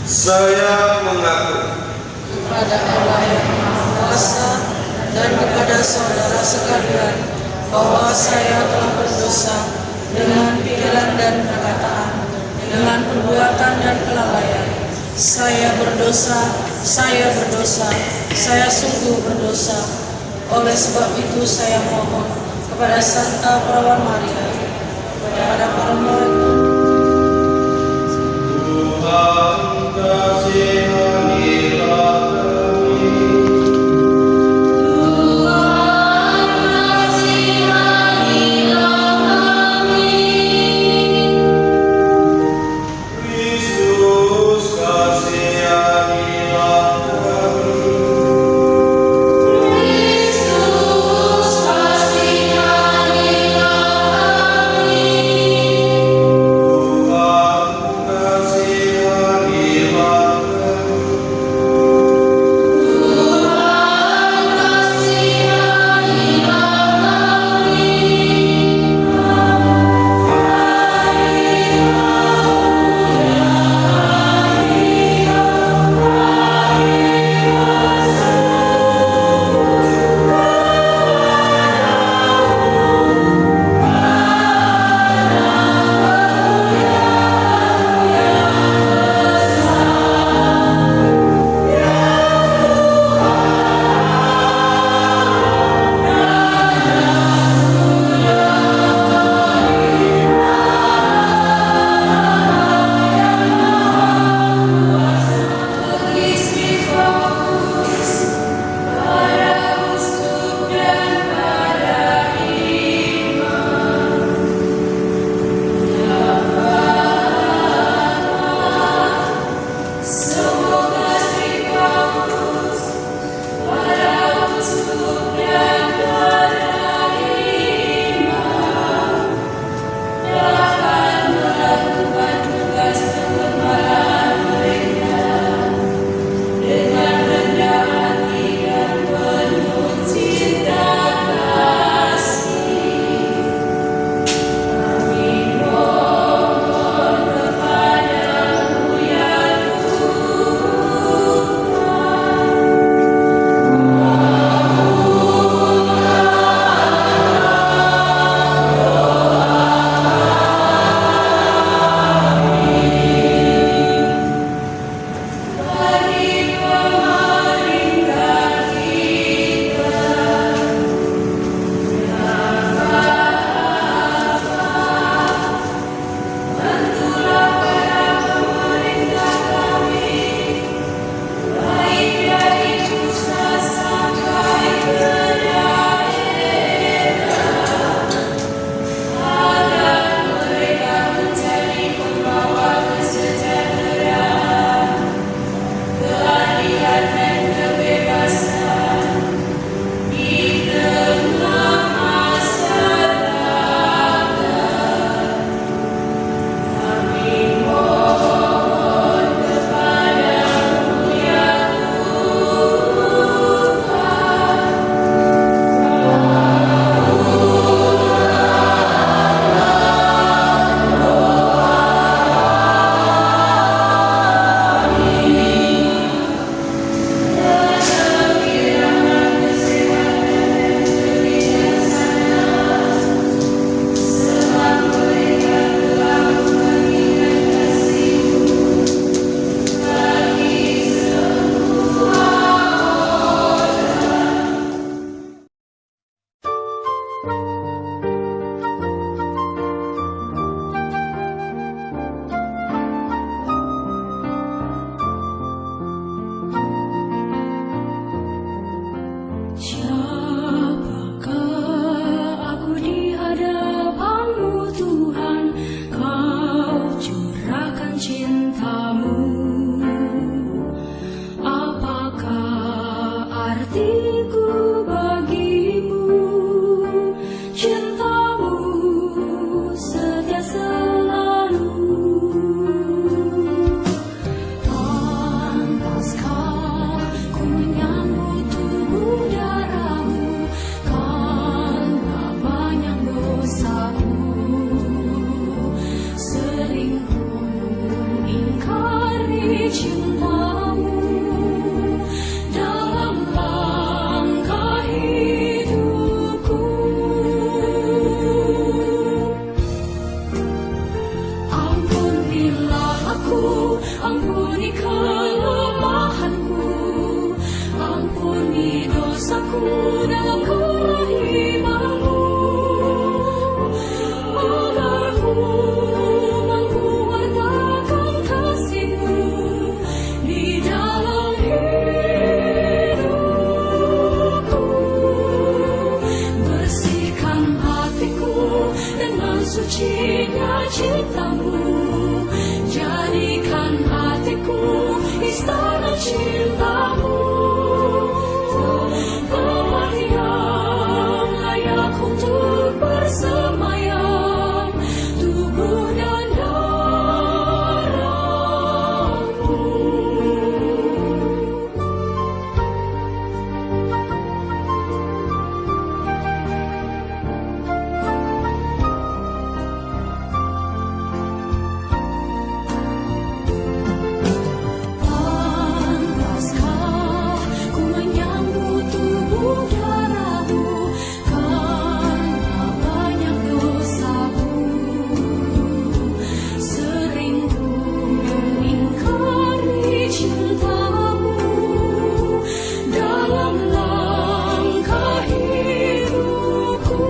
Saya mengaku kepada Allah yang Maha Kuasa dan kepada saudara sekalian bahwa saya telah berdosa dengan pikiran dan perkataan, dengan perbuatan dan kelalaian. Saya berdosa, saya sungguh berdosa. Oleh sebab itu saya mohon kepada Santa Perawan Maria, kepada para malaikat, Tuhan kasihanilah kami. Kristus kasihanilah kami. Tuhan kasihanilah kami. Ingkari cintamu dalam langkah hidupku. Ampunilah aku, ampuni kelemahanku, ampuni dosaku dalam kehidupanmu, agar ku mampu wartakan kasih-Mu di dalam hidupku. Bersihkan hatiku dengan sucinya cinta-Mu, jadikan hatiku istana cinta-Mu, tempat yang layak untuk bersemayam tubuh dan darah-Mu. Pantaskah ku menyambut tubuh darah-Mu karena banyak dosaku? Sering ku mengingkari cinta-Mu dalam langkah hidupku.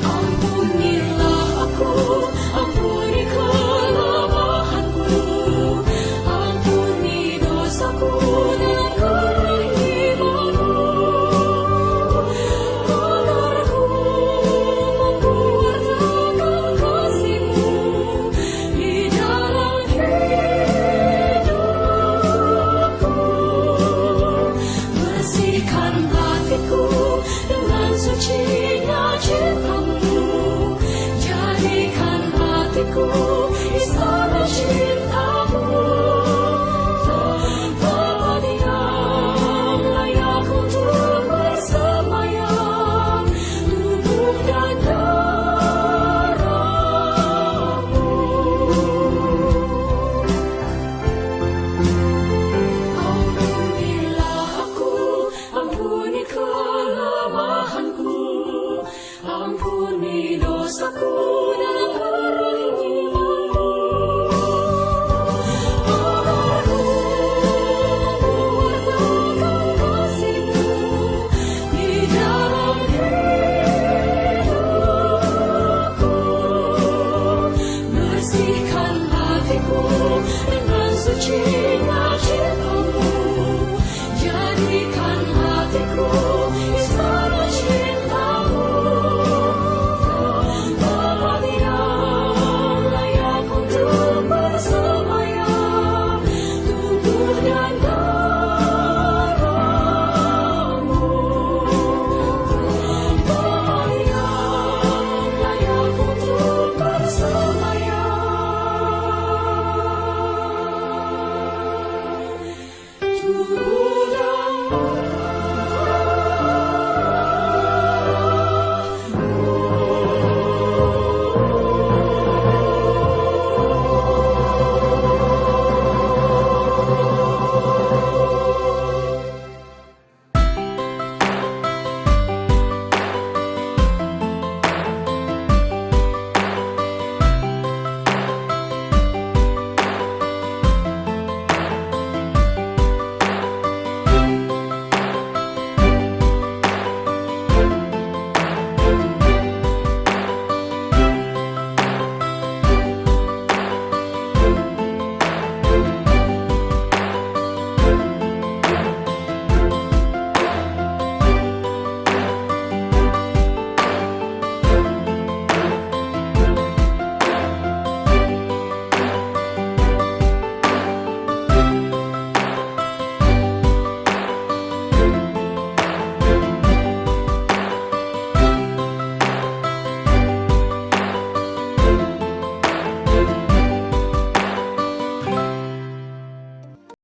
Ampunilah aku, ampuni kelemahanku, ampuni dosaku dalam kehidupanmu, agar ku mampu wartakan kasih-Mu di dalam hidupku. Bersihkan hatiku dengan sucinya cinta-Mu, jadikan hatiku istana cinta-Mu, tempat yang layak untuk bersemayam tubuh dan darah-Mu. Ampunilah aku, ampuni kelemahanku, ampuni dosaku dalam kehidupanmu, agar ku mampu wartakan kasih-Mu di dalam hidupku. Bersihkan hatiku dengan sucinya cinta-Mu,